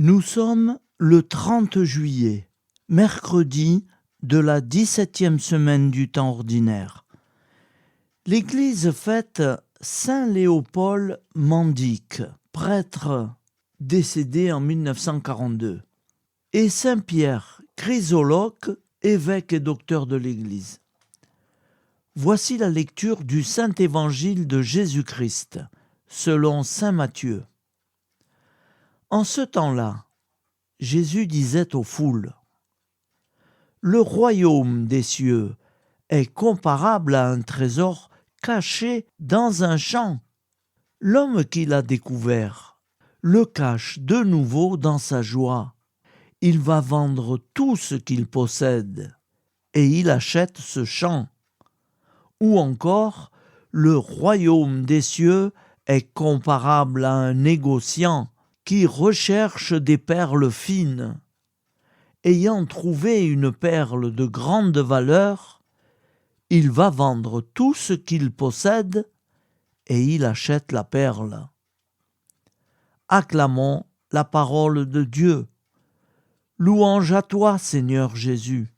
Nous sommes le 30 juillet, mercredi de la 17e semaine du temps ordinaire. L'Église fête Saint Léopold Mandic, prêtre décédé en 1942, et Saint Pierre Chrysoloque, évêque et docteur de l'Église. Voici la lecture du Saint Évangile de Jésus-Christ, selon saint Matthieu. En ce temps-là, Jésus disait aux foules : « Le royaume des cieux est comparable à un trésor caché dans un champ. L'homme qui l'a découvert le cache de nouveau dans sa joie. Il va vendre tout ce qu'il possède et il achète ce champ. Ou encore, le royaume des cieux est comparable à un négociant qui recherche des perles fines. Ayant trouvé une perle de grande valeur, il va vendre tout ce qu'il possède et il achète la perle. » Acclamons la parole de Dieu. Louange à toi, Seigneur Jésus.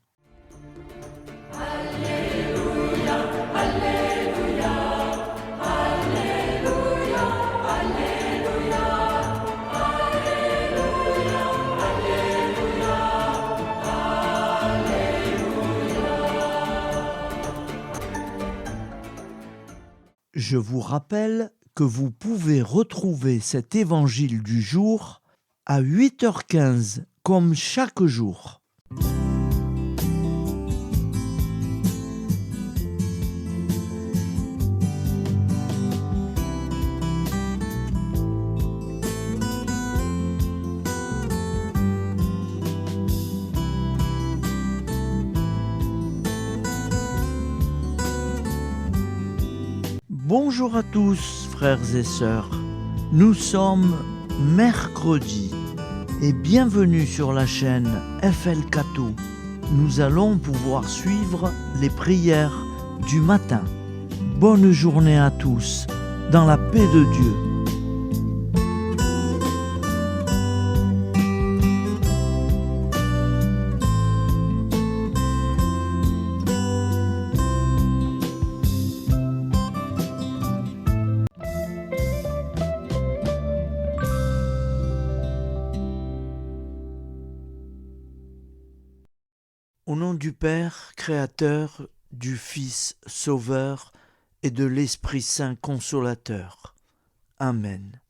Je vous rappelle que vous pouvez retrouver cet évangile du jour à 8h15, comme chaque jour. Bonjour à tous, frères et sœurs. Nous sommes mercredi et bienvenue sur la chaîne FL Cathou. Nous allons pouvoir suivre les prières du matin. Bonne journée à tous, dans la paix de Dieu. Au nom du Père, Créateur, du Fils, Sauveur et de l'Esprit Saint Consolateur. Amen.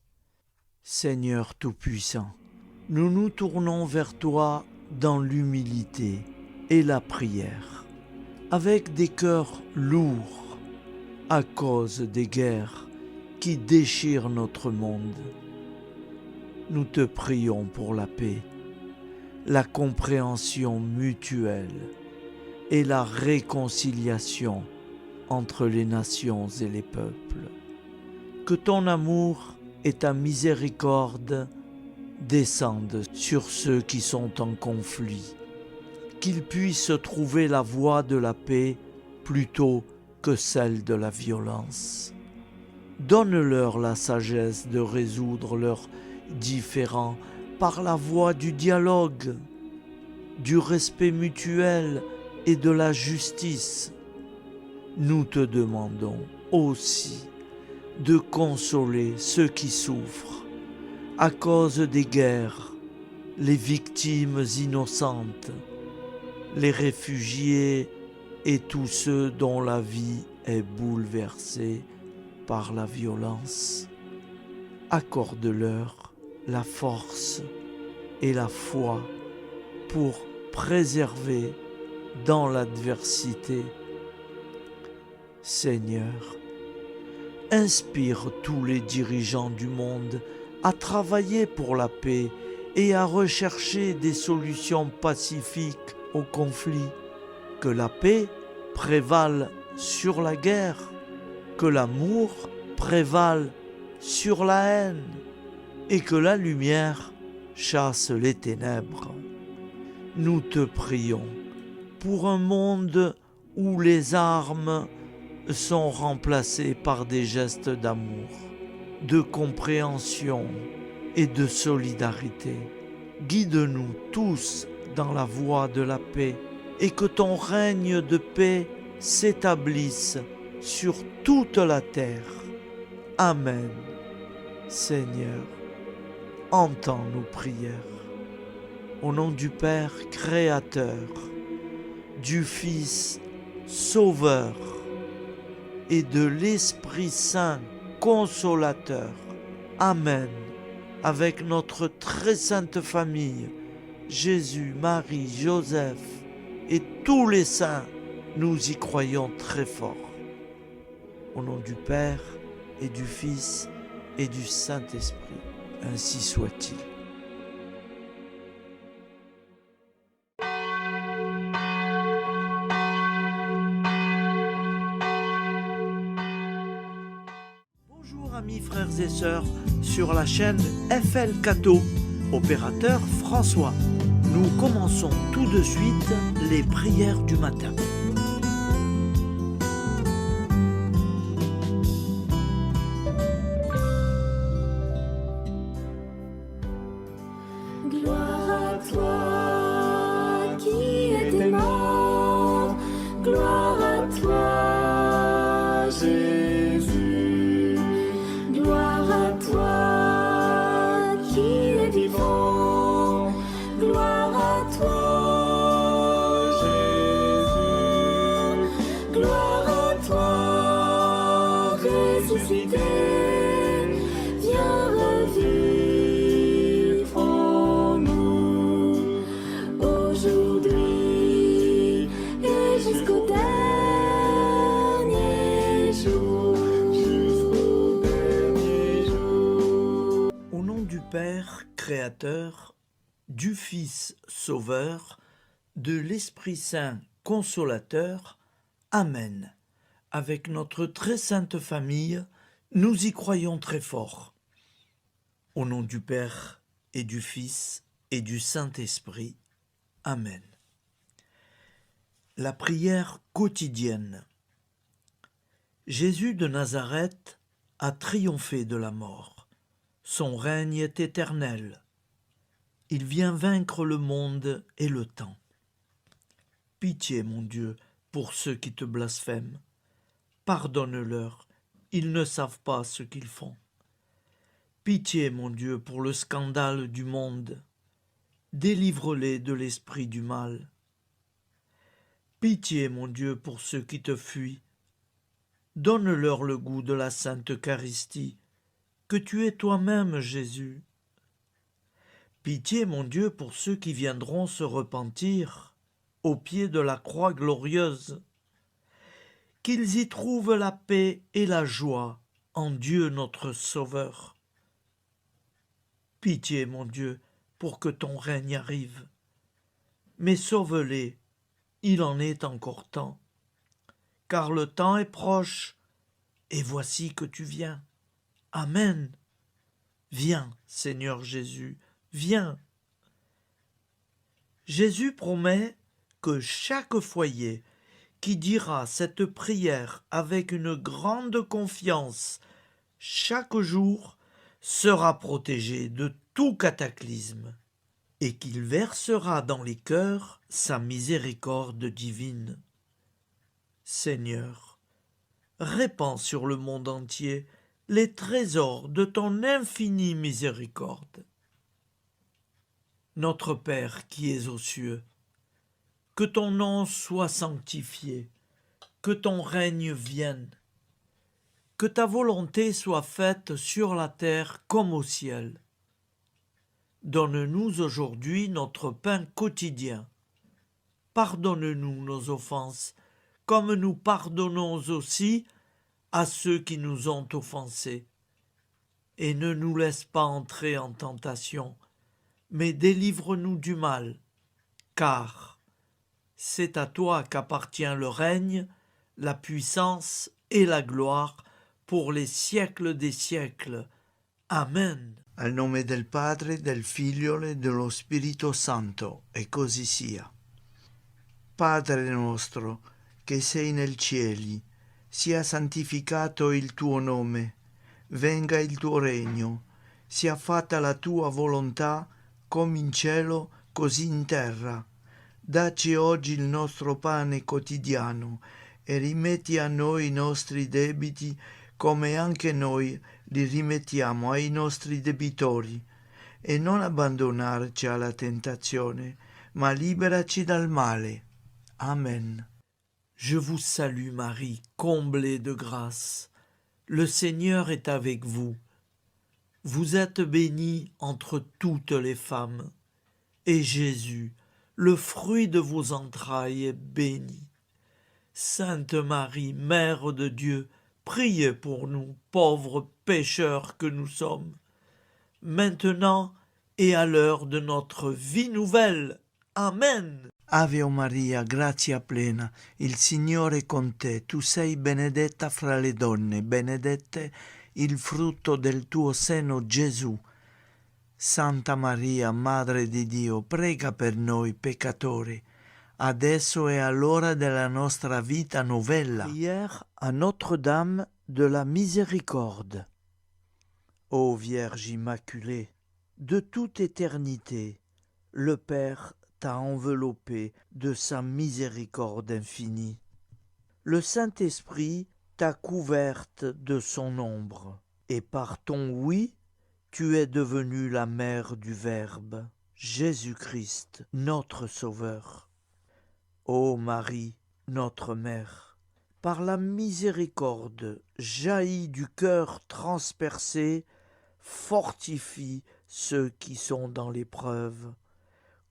Seigneur Tout-Puissant, nous nous tournons vers toi dans l'humilité et la prière, avec des cœurs lourds à cause des guerres qui déchirent notre monde. Nous te prions pour la paix, la compréhension mutuelle et la réconciliation entre les nations et les peuples. Que ton amour et ta miséricorde descendent sur ceux qui sont en conflit, qu'ils puissent trouver la voie de la paix plutôt que celle de la violence. Donne-leur la sagesse de résoudre leurs différends par la voie du dialogue, du respect mutuel et de la justice. Nous te demandons aussi de consoler ceux qui souffrent à cause des guerres, les victimes innocentes, les réfugiés et tous ceux dont la vie est bouleversée par la violence. Accorde-leur la force et la foi pour préserver dans l'adversité. Seigneur, inspire tous les dirigeants du monde à travailler pour la paix et à rechercher des solutions pacifiques aux conflits. Que la paix prévale sur la guerre, que l'amour prévale sur la haine, et que la lumière chasse les ténèbres. Nous te prions pour un monde où les armes sont remplacées par des gestes d'amour, de compréhension et de solidarité. guide-nous tous dans la voie de la paix et que ton règne de paix s'établisse sur toute la terre. Amen. Seigneur, entends nos prières. Au nom du Père Créateur, du Fils Sauveur et de l'Esprit Saint Consolateur. Amen. Avec notre très sainte famille, Jésus, Marie, Joseph et tous les saints, nous y croyons très fort. Au nom du Père et du Fils et du Saint-Esprit, ainsi soit-il. Bonjour amis frères et sœurs sur la chaîne FL Cato, opérateur François. Nous commençons tout de suite les prières du matin. Gloire à toi qui étais mort, gloire à toi Jésus, gloire à toi qui es vivant, gloire à toi Jésus, gloire à toi ressuscité, viens revivre en nous aujourd'hui et jusqu'au dernier jour, jusqu'au dernier jour. Au nom du Père Créateur, du Fils Sauveur, de l'Esprit Saint Consolateur. Amen. Avec notre très sainte famille, nous y croyons très fort. Au nom du Père et du Fils et du Saint-Esprit. Amen. La prière quotidienne. Jésus de Nazareth a triomphé de la mort. Son règne est éternel. Il vient vaincre le monde et le temps. Pitié, mon Dieu, pour ceux qui te blasphèment. Pardonne-leur, ils ne savent pas ce qu'ils font. Pitié, mon Dieu, pour le scandale du monde. Délivre-les de l'esprit du mal. Pitié, mon Dieu, pour ceux qui te fuient. Donne-leur le goût de la Sainte Eucharistie, que tu es toi-même, Jésus. Pitié, mon Dieu, pour ceux qui viendront se repentir au pied de la croix glorieuse, qu'ils y trouvent la paix et la joie en Dieu notre Sauveur. Pitié, mon Dieu, pour que ton règne arrive. Mais sauve-les, il en est encore temps, car le temps est proche, et voici que tu viens. Amen. Viens, Seigneur Jésus, viens. Jésus promet que chaque foyer qui dira cette prière avec une grande confiance chaque jour sera protégé de tout cataclysme et qu'il versera dans les cœurs sa miséricorde divine. Seigneur, répands sur le monde entier les trésors de ton infinie miséricorde. Notre Père qui es aux cieux, que ton nom soit sanctifié, que ton règne vienne, que ta volonté soit faite sur la terre comme au ciel. Donne-nous aujourd'hui notre pain quotidien. Pardonne-nous nos offenses, comme nous pardonnons aussi à ceux qui nous ont offensés. Et ne nous laisse pas entrer en tentation, mais délivre-nous du mal, car c'est à toi qu'appartient le règne, la puissance et la gloire pour les siècles des siècles. Amen. Al nome del Padre, del Figlio e dello Spirito Santo, e così sia. Padre nostro, che sei nel cieli, sia santificato il tuo nome, venga il tuo regno, sia fatta la tua volontà, come in cielo, così in terra. Dacci oggi il nostro pane quotidiano e rimetti a noi i nostri debiti come anche noi li rimettiamo ai nostri debitori. E non abbandonarci alla tentazione, ma liberaci dal male. Amen. Je vous salue Marie, comblée de grâce. Le Seigneur est avec vous. Vous êtes bénie entre toutes les femmes, et Jésus, le fruit de vos entrailles, est béni. Sainte Marie, Mère de Dieu, priez pour nous, pauvres pécheurs que nous sommes, maintenant et à l'heure de notre vie nouvelle. Amen. Ave Maria, grazia plena, il Signore è con te, tu sei benedetta fra le donne, benedetto il frutto del tuo seno, Gesù. Santa Maria, Madre di Dio, prega per noi peccatori, adesso e all'ora della nostra vita novella. Prière à Notre-Dame de la Miséricorde. Ô Vierge Immaculée, de toute éternité, le Père t'a enveloppé de sa miséricorde infinie. Le Saint-Esprit t'a couverte de son ombre, et par ton oui, tu es devenue la mère du Verbe, Jésus-Christ, notre Sauveur. Ô Marie, notre Mère, par la miséricorde jaillie du cœur transpercé, fortifie ceux qui sont dans l'épreuve,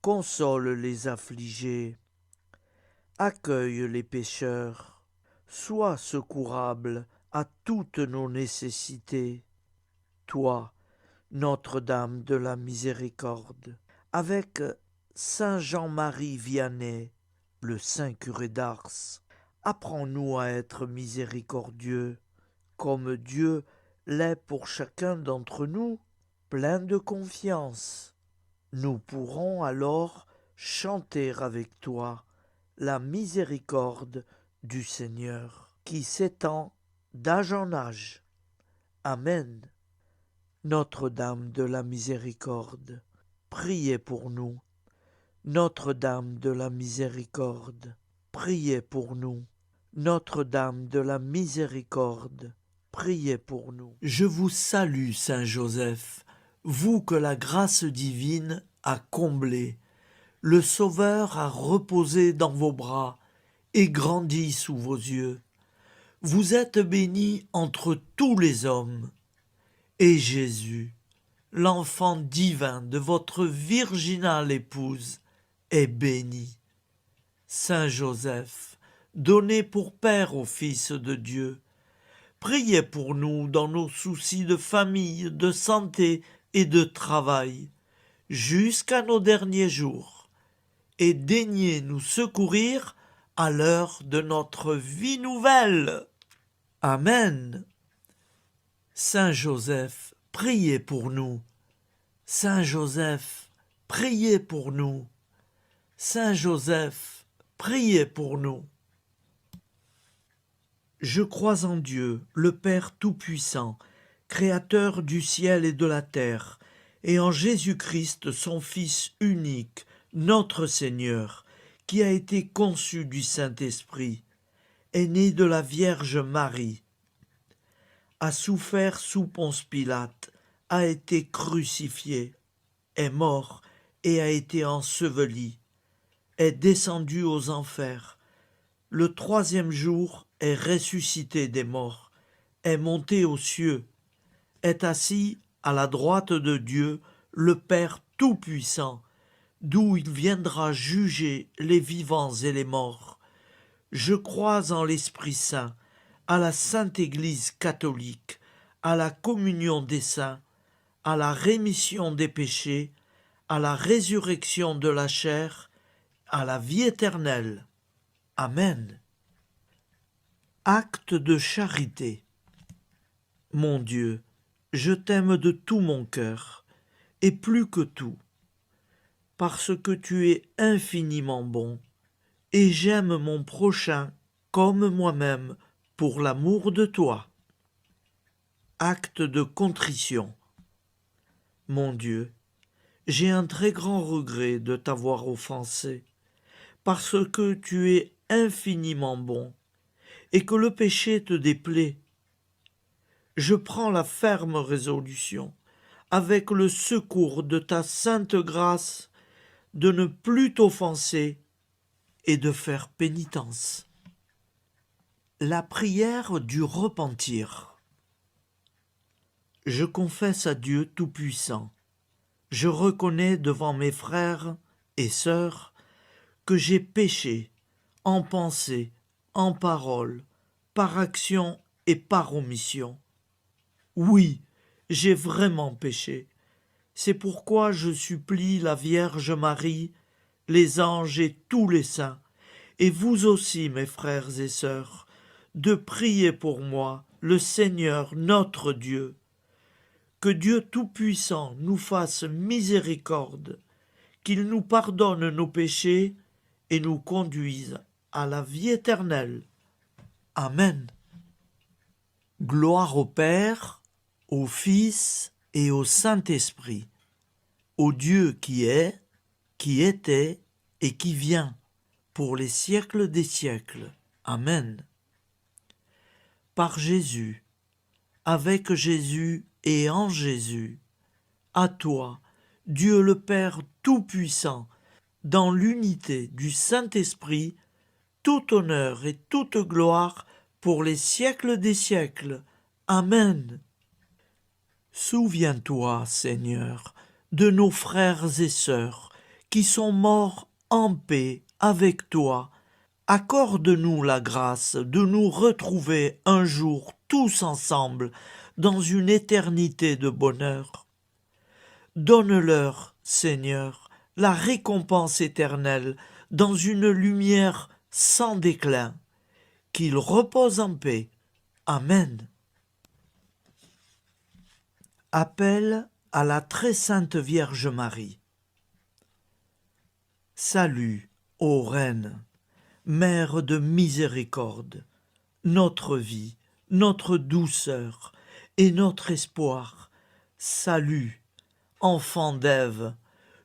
console les affligés, accueille les pécheurs, sois secourable à toutes nos nécessités. Toi, Notre-Dame de la Miséricorde, avec Saint Jean-Marie Vianney, le Saint curé d'Ars, apprends-nous à être miséricordieux, comme Dieu l'est pour chacun d'entre nous, plein de confiance. Nous pourrons alors chanter avec toi la miséricorde du Seigneur, qui s'étend d'âge en âge. Amen. Notre-Dame de la Miséricorde, priez pour nous. Notre-Dame de la Miséricorde, priez pour nous. Notre-Dame de la Miséricorde, priez pour nous. Je vous salue, Saint Joseph, vous que la grâce divine a comblé. Le Sauveur a reposé dans vos bras et grandi sous vos yeux. Vous êtes béni entre tous les hommes. Et Jésus, l'enfant divin de votre virginale épouse, est béni. Saint Joseph, donné pour Père au Fils de Dieu, priez pour nous dans nos soucis de famille, de santé et de travail, jusqu'à nos derniers jours, et daignez nous secourir à l'heure de notre vie nouvelle. Amen. Saint Joseph, priez pour nous. Saint Joseph, priez pour nous. Saint Joseph, priez pour nous. Je crois en Dieu, le Père Tout-Puissant, Créateur du ciel et de la terre, et en Jésus-Christ, son Fils unique, notre Seigneur, qui a été conçu du Saint-Esprit, est né de la Vierge Marie, a souffert sous Ponce Pilate, a été crucifié, est mort et a été enseveli, est descendu aux enfers, le troisième jour est ressuscité des morts, est monté aux cieux, est assis à la droite de Dieu, le Père Tout-Puissant, d'où il viendra juger les vivants et les morts. Je crois en l'Esprit Saint, à la Sainte Église catholique, à la communion des saints, à la rémission des péchés, à la résurrection de la chair, à la vie éternelle. Amen. Acte de charité. Mon Dieu, je t'aime de tout mon cœur, et plus que tout, parce que tu es infiniment bon, et j'aime mon prochain comme moi-même, pour l'amour de toi. Acte de contrition. Mon Dieu, j'ai un très grand regret de t'avoir offensé, parce que tu es infiniment bon, et que le péché te déplaît. Je prends la ferme résolution, avec le secours de ta sainte grâce, de ne plus t'offenser et de faire pénitence. La prière du repentir. Je confesse à Dieu Tout-Puissant. Je reconnais devant mes frères et sœurs que j'ai péché en pensée, en parole, par action et par omission. Oui, j'ai vraiment péché. C'est pourquoi je supplie la Vierge Marie, les anges et tous les saints, et vous aussi, mes frères et sœurs, de prier pour moi, le Seigneur notre Dieu. Que Dieu Tout-Puissant nous fasse miséricorde, qu'il nous pardonne nos péchés et nous conduise à la vie éternelle. Amen. Gloire au Père, au Fils et au Saint-Esprit, au Dieu qui est, qui était et qui vient, pour les siècles des siècles. Amen. Par Jésus, avec Jésus et en Jésus, à toi, Dieu le Père Tout-Puissant, dans l'unité du Saint-Esprit, tout honneur et toute gloire pour les siècles des siècles. Amen. Souviens-toi, Seigneur, de nos frères et sœurs qui sont morts en paix avec toi. Accorde-nous la grâce de nous retrouver un jour tous ensemble dans une éternité de bonheur. Donne-leur, Seigneur, la récompense éternelle dans une lumière sans déclin. Qu'ils reposent en paix. Amen. Appel à la très sainte Vierge Marie. Salut, ô Reine, Mère de miséricorde, notre vie, notre douceur et notre espoir. Salut, enfants d'Ève,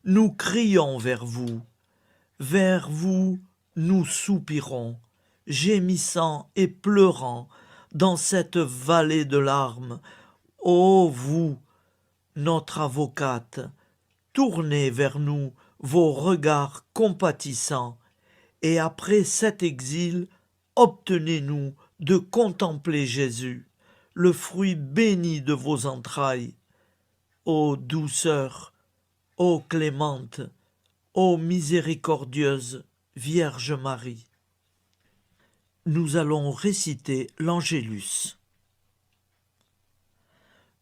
nous crions vers vous. Vers vous, nous soupirons, gémissant et pleurant dans cette vallée de larmes. Ô vous, notre avocate, tournez vers nous vos regards compatissants, et après cet exil, obtenez-nous de contempler Jésus, le fruit béni de vos entrailles. Ô douceur, ô clémente, ô miséricordieuse Vierge Marie. Nous allons réciter l'Angélus.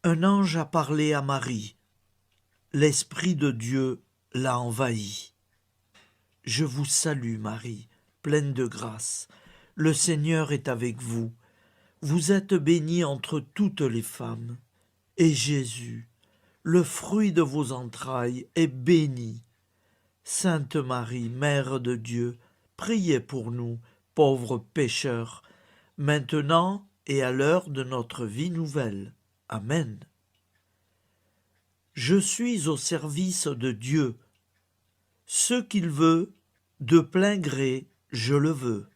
Un ange a parlé à Marie. L'Esprit de Dieu l'a envahie. Je vous salue, Marie, pleine de grâce. Le Seigneur est avec vous. Vous êtes bénie entre toutes les femmes. Et Jésus, le fruit de vos entrailles, est béni. Sainte Marie, Mère de Dieu, priez pour nous, pauvres pécheurs, maintenant et à l'heure de notre vie nouvelle. Amen. Je suis au service de Dieu. Ce qu'il veut, de plein gré, je le veux.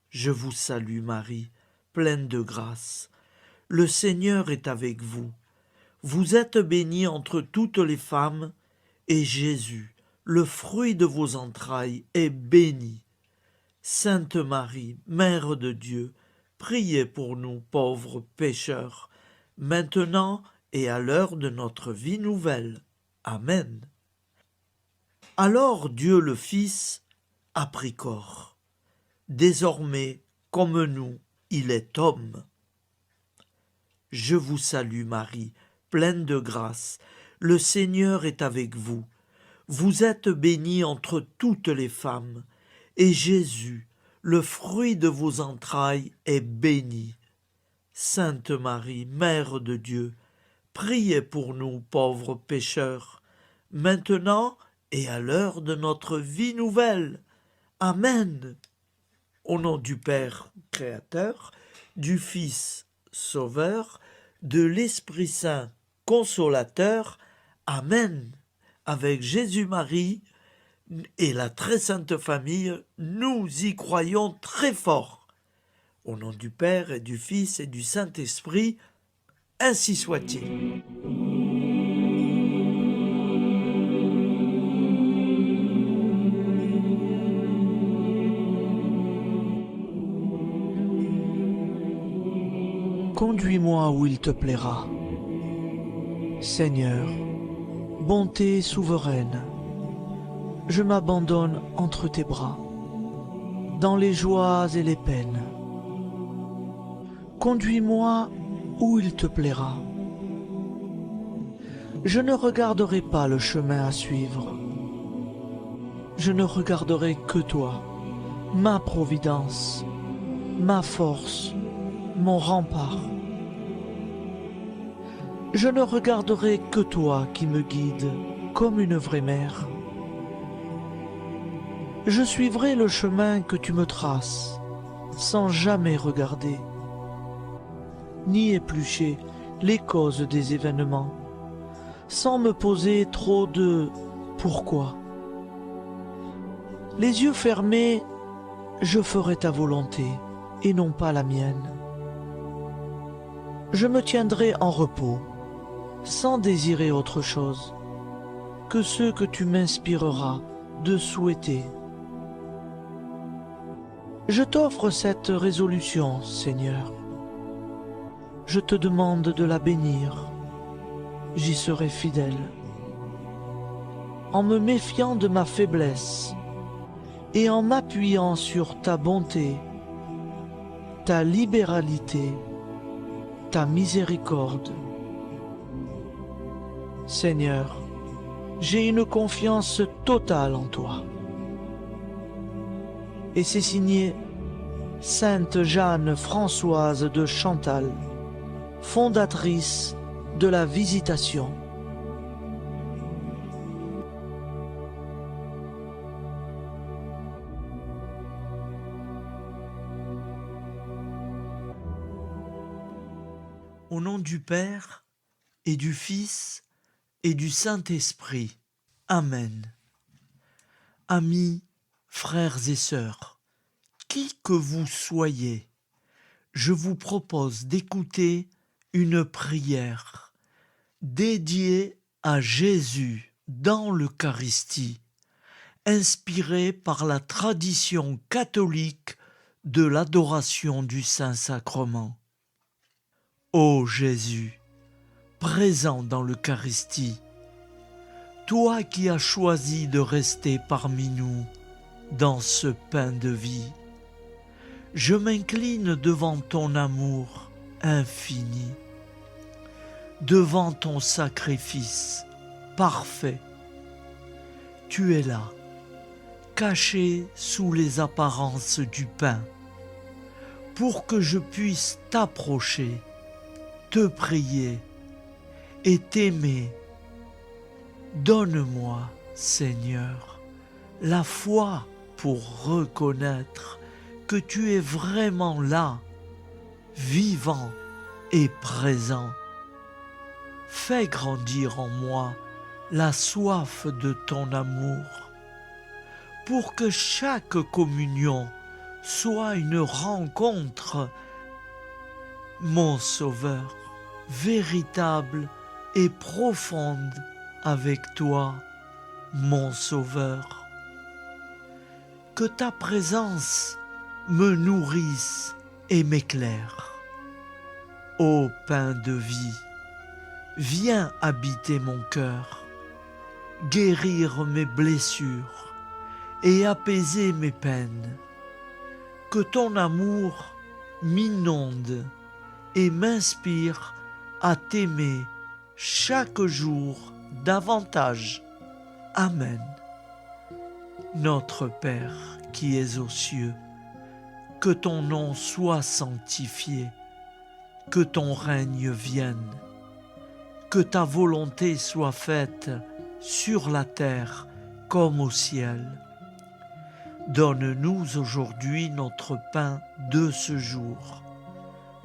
Je vous salue Marie, pleine de grâce. Le Seigneur est avec vous. Vous êtes bénie entre toutes les femmes, et Jésus, le fruit de vos entrailles, est béni. Sainte Marie, Mère de Dieu, priez pour nous pauvres pécheurs, maintenant et à l'heure de notre vie nouvelle. Amen. Alors Dieu le Fils a pris corps. Désormais, comme nous, il est homme. Je vous salue Marie, pleine de grâce. Le Seigneur est avec vous. Vous êtes bénie entre toutes les femmes, et Jésus, le fruit de vos entrailles, est béni. Sainte Marie, Mère de Dieu, priez pour nous pauvres pécheurs, maintenant et à l'heure de notre vie nouvelle. Amen. Au nom du Père Créateur, du Fils Sauveur, de l'Esprit Saint Consolateur. Amen. Avec Jésus-Marie et la très sainte famille, nous y croyons très fort. Au nom du Père et du Fils et du Saint-Esprit, ainsi soit-il. Conduis-moi où il te plaira. Seigneur, bonté souveraine, je m'abandonne entre tes bras, dans les joies et les peines. Conduis-moi où il te plaira. Je ne regarderai pas le chemin à suivre. Je ne regarderai que toi, ma providence, ma force, mon rempart. Je ne regarderai que toi qui me guides comme une vraie mère. Je suivrai le chemin que tu me traces, sans jamais regarder, ni éplucher les causes des événements, sans me poser trop de « pourquoi ». Les yeux fermés, je ferai ta volonté et non pas la mienne. Je me tiendrai en repos, sans désirer autre chose que ce que tu m'inspireras de souhaiter. Je t'offre cette résolution, Seigneur. Je te demande de la bénir. J'y serai fidèle. En me méfiant de ma faiblesse et en m'appuyant sur ta bonté, ta libéralité, ta miséricorde. Seigneur, j'ai une confiance totale en toi. Et c'est signé Sainte Jeanne Françoise de Chantal, fondatrice de la Visitation. Au nom du Père et du Fils et du Saint-Esprit. Amen. Amis, frères et sœurs, qui que vous soyez, je vous propose d'écouter une prière dédiée à Jésus dans l'Eucharistie, inspirée par la tradition catholique de l'adoration du Saint-Sacrement. Ô Jésus, présent dans l'Eucharistie, toi qui as choisi de rester parmi nous dans ce pain de vie, je m'incline devant ton amour infini, devant ton sacrifice parfait. Tu es là, caché sous les apparences du pain, pour que je puisse t'approcher, te prier et t'aimer. Donne-moi, Seigneur, la foi pour reconnaître que tu es vraiment là, vivant et présent. Fais grandir en moi la soif de ton amour, pour que chaque communion soit une rencontre, mon Sauveur, véritable et profonde avec toi, mon Sauveur. Que ta présence me nourrisse et m'éclaire. Ô pain de vie, viens habiter mon cœur, guérir mes blessures et apaiser mes peines. Que ton amour m'inonde et m'inspire à t'aimer chaque jour davantage. Amen. Notre Père qui es aux cieux, que ton nom soit sanctifié, que ton règne vienne, que ta volonté soit faite sur la terre comme au ciel. Donne-nous aujourd'hui notre pain de ce jour.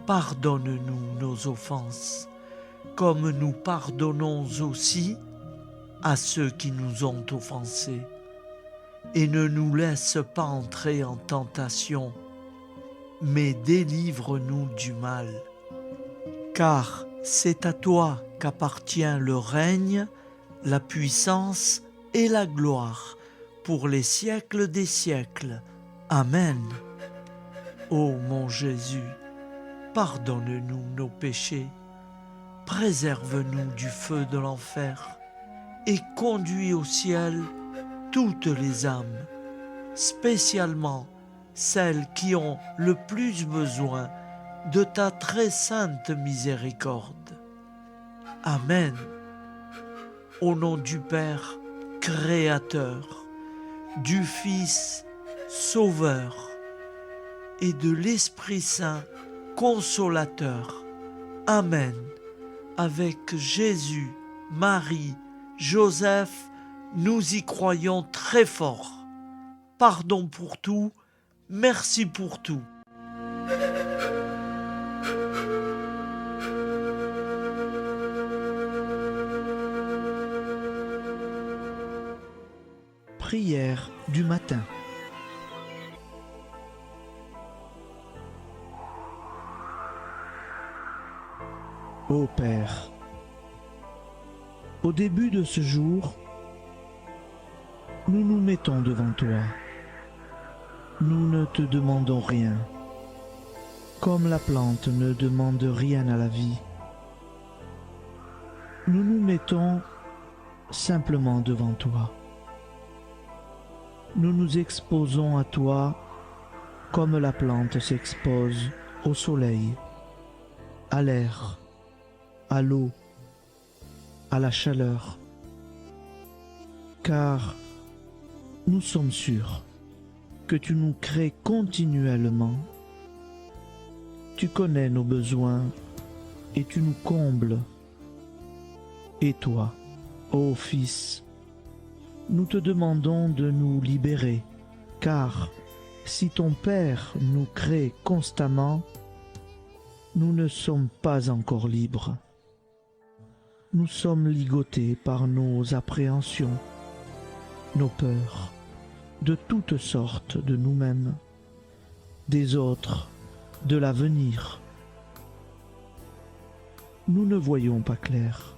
Pardonne-nous nos offenses, comme nous pardonnons aussi à ceux qui nous ont offensés, et ne nous laisse pas entrer en tentation, mais délivre-nous du mal. Car c'est à toi qu'appartient le règne, la puissance et la gloire pour les siècles des siècles. Amen. Ô mon Jésus, pardonne-nous nos péchés, préserve-nous du feu de l'enfer et conduis au ciel toutes les âmes, spécialement celles qui ont le plus besoin de ta très sainte miséricorde. Amen. Au nom du Père Créateur, du Fils Sauveur et de l'Esprit Saint Consolateur. Amen. Avec Jésus, Marie, Joseph, nous y croyons très fort. Pardon pour tout, merci pour tout. Prière du matin. Ô Père, au début de ce jour, nous nous mettons devant toi. Nous ne te demandons rien, comme la plante ne demande rien à la vie. Nous nous mettons simplement devant toi. Nous nous exposons à toi comme la plante s'expose au soleil, à l'air, à l'eau, à la chaleur, car nous sommes sûrs que tu nous crées continuellement. Tu connais nos besoins et tu nous combles. Et toi, ô Fils, nous te demandons de nous libérer, car si ton Père nous crée constamment, nous ne sommes pas encore libres. Nous sommes ligotés par nos appréhensions, nos peurs, de toutes sortes de nous-mêmes, des autres, de l'avenir. Nous ne voyons pas clair.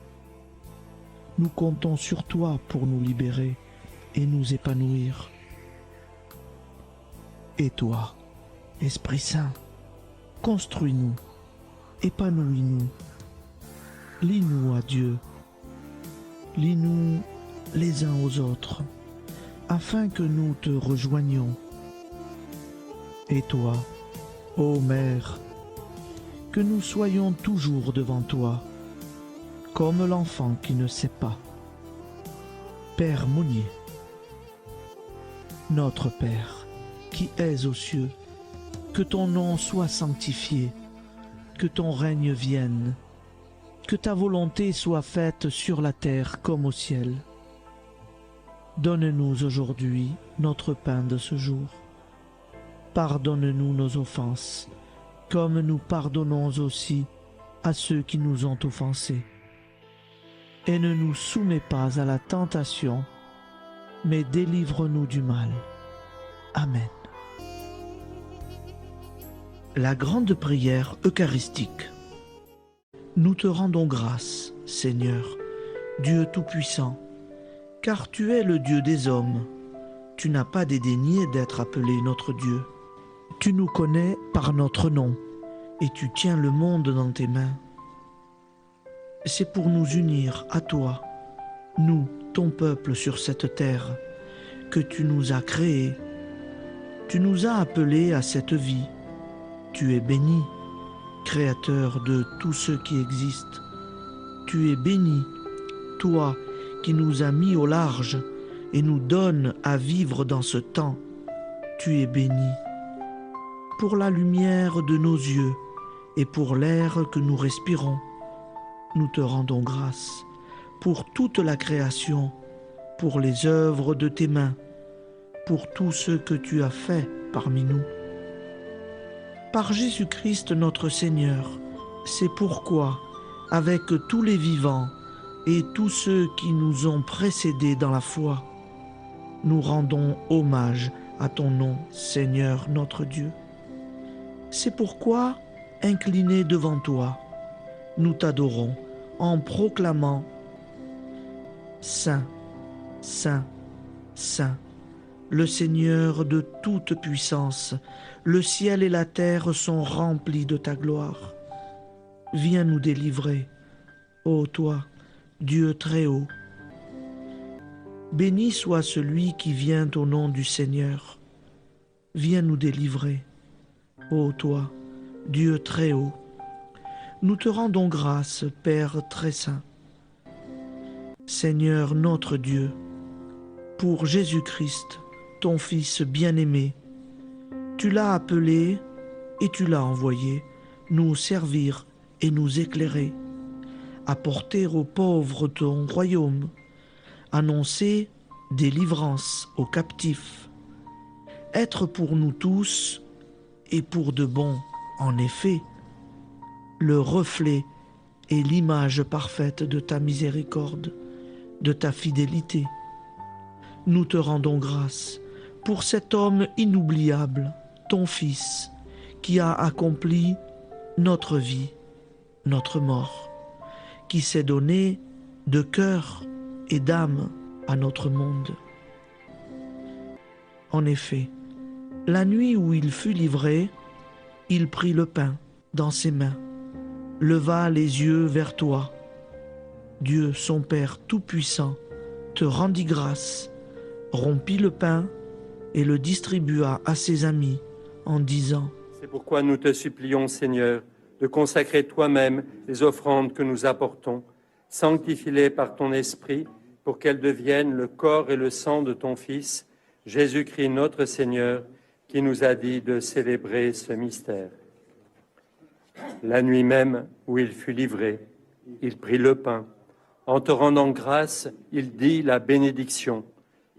Nous comptons sur toi pour nous libérer et nous épanouir. Et toi, Esprit Saint, construis-nous, épanouis-nous, lie-nous à Dieu, lie-nous les uns aux autres, afin que nous te rejoignions. Et toi, ô Mère, que nous soyons toujours devant toi, comme l'enfant qui ne sait pas. Père Monnier, notre Père, qui es aux cieux, que ton nom soit sanctifié, que ton règne vienne, que ta volonté soit faite sur la terre comme au ciel. Donne-nous aujourd'hui notre pain de ce jour. Pardonne-nous nos offenses, comme nous pardonnons aussi à ceux qui nous ont offensés. Et ne nous soumets pas à la tentation, mais délivre-nous du mal. Amen. La grande prière eucharistique. Nous te rendons grâce, Seigneur, Dieu Tout-Puissant, car tu es le Dieu des hommes. Tu n'as pas dédaigné d'être appelé notre Dieu. Tu nous connais par notre nom, et tu tiens le monde dans tes mains. C'est pour nous unir à toi, nous, ton peuple sur cette terre, que tu nous as créés. Tu nous as appelés à cette vie. Tu es béni, Créateur de tout ce qui existe. Tu es béni, toi qui nous as mis au large et nous donnes à vivre dans ce temps. Tu es béni. Pour la lumière de nos yeux et pour l'air que nous respirons, nous te rendons grâce. Pour toute la création, pour les œuvres de tes mains, pour tout ce que tu as fait parmi nous. Par Jésus-Christ notre Seigneur, c'est pourquoi, avec tous les vivants, et tous ceux qui nous ont précédés dans la foi. Nous rendons hommage à ton nom, Seigneur notre Dieu. C'est pourquoi, inclinés devant toi, nous t'adorons en proclamant « Saint, Saint, Saint, le Seigneur de toute puissance, le ciel et la terre sont remplis de ta gloire. Viens nous délivrer, ô toi, Dieu très haut. Béni soit celui qui vient au nom du Seigneur. Viens nous délivrer, ô toi, Dieu très haut. Nous te rendons grâce, Père très saint. Seigneur notre Dieu, pour Jésus-Christ, ton Fils bien-aimé, tu l'as appelé et tu l'as envoyé nous servir et nous éclairer, apporter aux pauvres ton royaume, annoncer délivrance aux captifs, être pour nous tous et pour de bon, en effet, le reflet et l'image parfaite de ta miséricorde, de ta fidélité. Nous te rendons grâce pour cet homme inoubliable, ton Fils, qui a accompli notre vie, notre mort, qui s'est donné de cœur et d'âme à notre monde. En effet, la nuit où il fut livré, il prit le pain dans ses mains, leva les yeux vers toi. Dieu, son Père Tout-Puissant, te rendit grâce, rompit le pain et le distribua à ses amis en disant « C'est pourquoi nous te supplions, Seigneur, de consacrer toi-même les offrandes que nous apportons, sanctifie-les par ton Esprit, pour qu'elles deviennent le corps et le sang de ton Fils, Jésus-Christ notre Seigneur, qui nous a dit de célébrer ce mystère. La nuit même où il fut livré, il prit le pain. En te rendant grâce, il dit la bénédiction.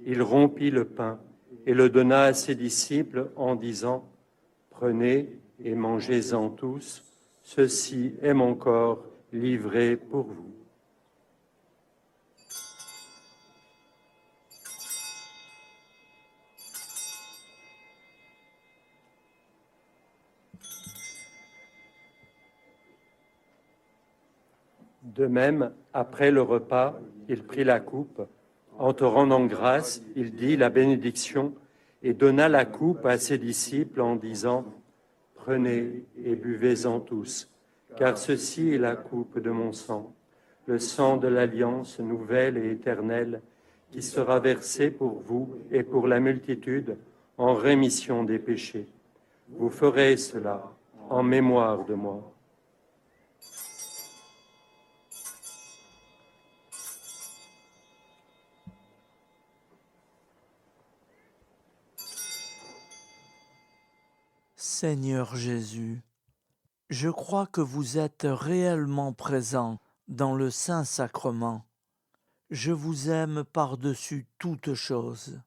Il rompit le pain et le donna à ses disciples en disant « Prenez et mangez-en tous, ceci est mon corps livré pour vous. » De même, après le repas, il prit la coupe. En te rendant grâce, il dit la bénédiction et donna la coupe à ses disciples en disant « Prenez et buvez-en tous, car ceci est la coupe de mon sang, le sang de l'alliance nouvelle et éternelle, qui sera versé pour vous et pour la multitude en rémission des péchés. Vous ferez cela en mémoire de moi. » Seigneur Jésus, je crois que vous êtes réellement présent dans le Saint-Sacrement. Je vous aime par-dessus toute chose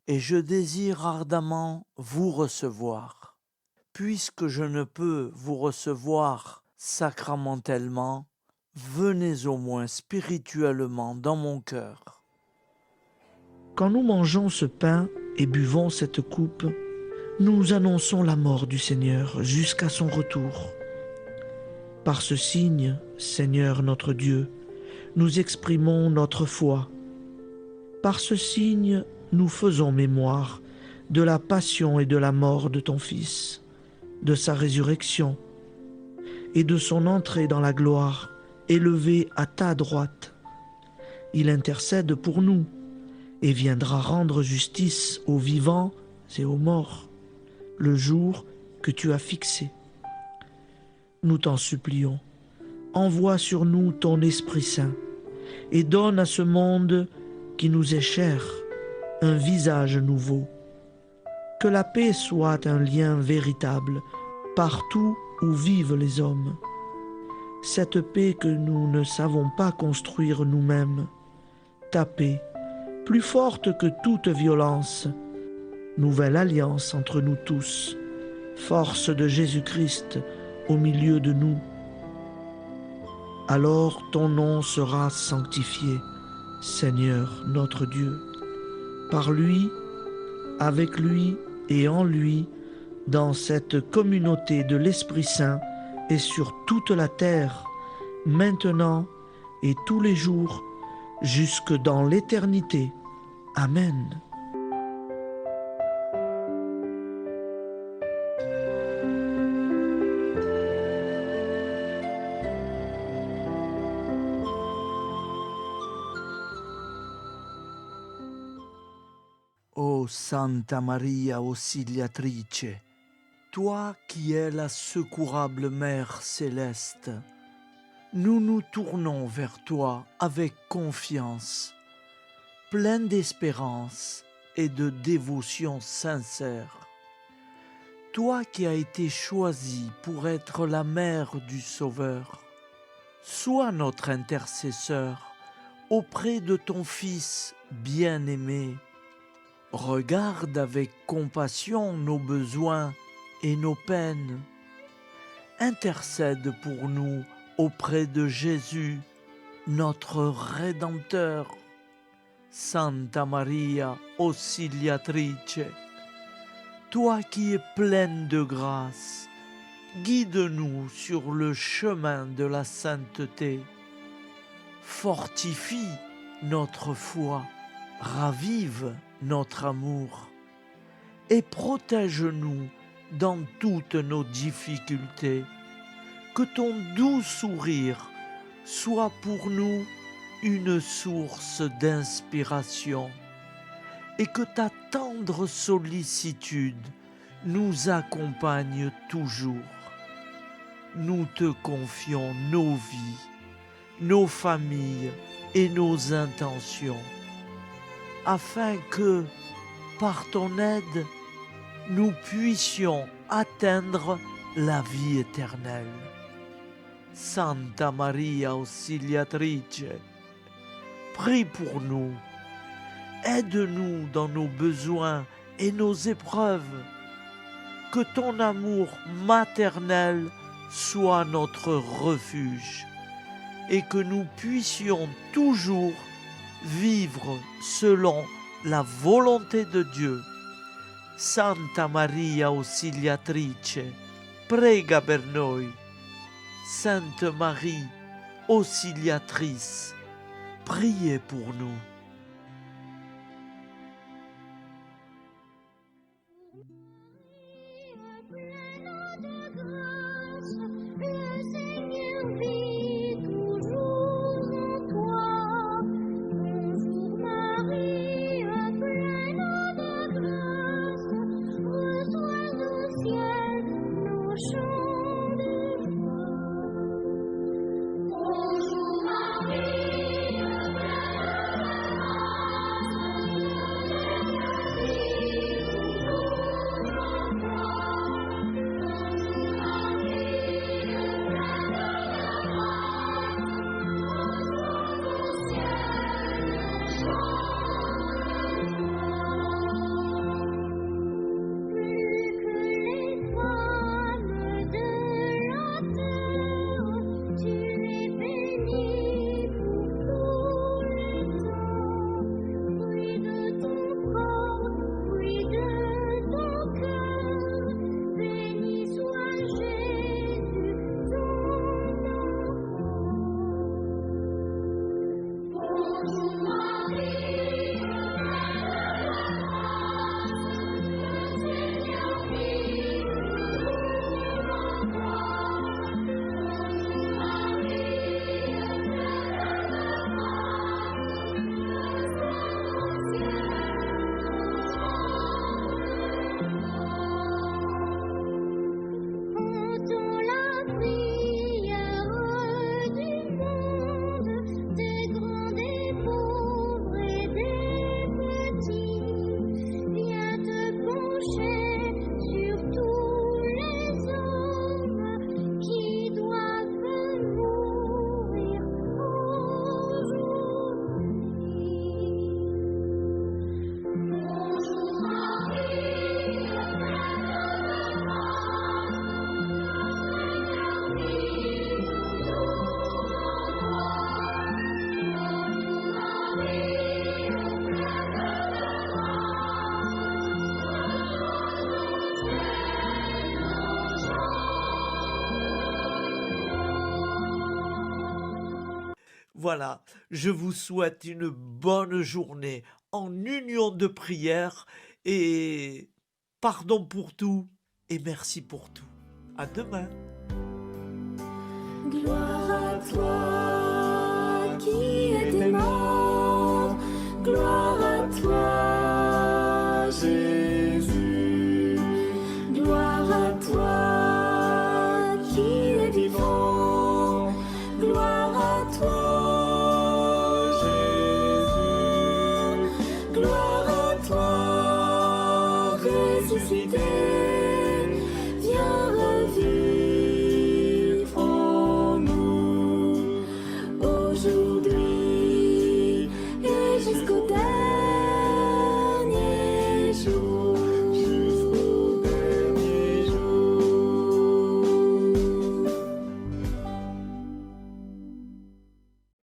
et je désire ardemment vous recevoir. Puisque je ne peux vous recevoir sacramentellement, venez au moins spirituellement dans mon cœur. Quand nous mangeons ce pain et buvons cette coupe, nous annonçons la mort du Seigneur jusqu'à son retour. Par ce signe, Seigneur notre Dieu, nous exprimons notre foi. Par ce signe, nous faisons mémoire de la passion et de la mort de ton Fils, de sa résurrection et de son entrée dans la gloire, élevé à ta droite. Il intercède pour nous et viendra rendre justice aux vivants et aux morts, le jour que tu as fixé. Nous t'en supplions, envoie sur nous ton Esprit Saint et donne à ce monde qui nous est cher un visage nouveau. Que la paix soit un lien véritable partout où vivent les hommes. Cette paix que nous ne savons pas construire nous-mêmes, ta paix, plus forte que toute violence, nouvelle alliance entre nous tous, force de Jésus-Christ au milieu de nous. Alors ton nom sera sanctifié, Seigneur notre Dieu. Par lui, avec lui et en lui, dans cette communauté de l'Esprit Saint et sur toute la terre, maintenant et tous les jours, jusque dans l'éternité. Amen. Ô Santa Maria Auxiliatrice, toi qui es la secourable Mère céleste, nous nous tournons vers toi avec confiance, plein d'espérance et de dévotion sincère. Toi qui as été choisie pour être la mère du Sauveur, sois notre intercesseur auprès de ton Fils bien-aimé. Regarde avec compassion nos besoins et nos peines. Intercède pour nous auprès de Jésus, notre Rédempteur. Santa Maria Auxiliatrice, toi qui es pleine de grâce, guide-nous sur le chemin de la sainteté. Fortifie notre foi, ravive notre amour et protège-nous dans toutes nos difficultés. Que ton doux sourire soit pour nous une source d'inspiration et que ta tendre sollicitude nous accompagne toujours. Nous te confions nos vies, nos familles et nos intentions, afin que, par ton aide, nous puissions atteindre la vie éternelle. Santa Maria Auxiliatrice, prie pour nous, aide-nous dans nos besoins et nos épreuves, que ton amour maternel soit notre refuge et que nous puissions toujours vivre selon la volonté de Dieu. Santa Maria Auxiliatrice, prega per noi. Sainte Marie, Auxiliatrice, priez pour nous. Voilà, je vous souhaite une bonne journée en union de prière et pardon pour tout et merci pour tout. À demain. Gloire à toi qui es aimant, gloire à toi Jésus, gloire à toi qui es vivant, gloire à toi Jésus, gloire à toi ressuscité.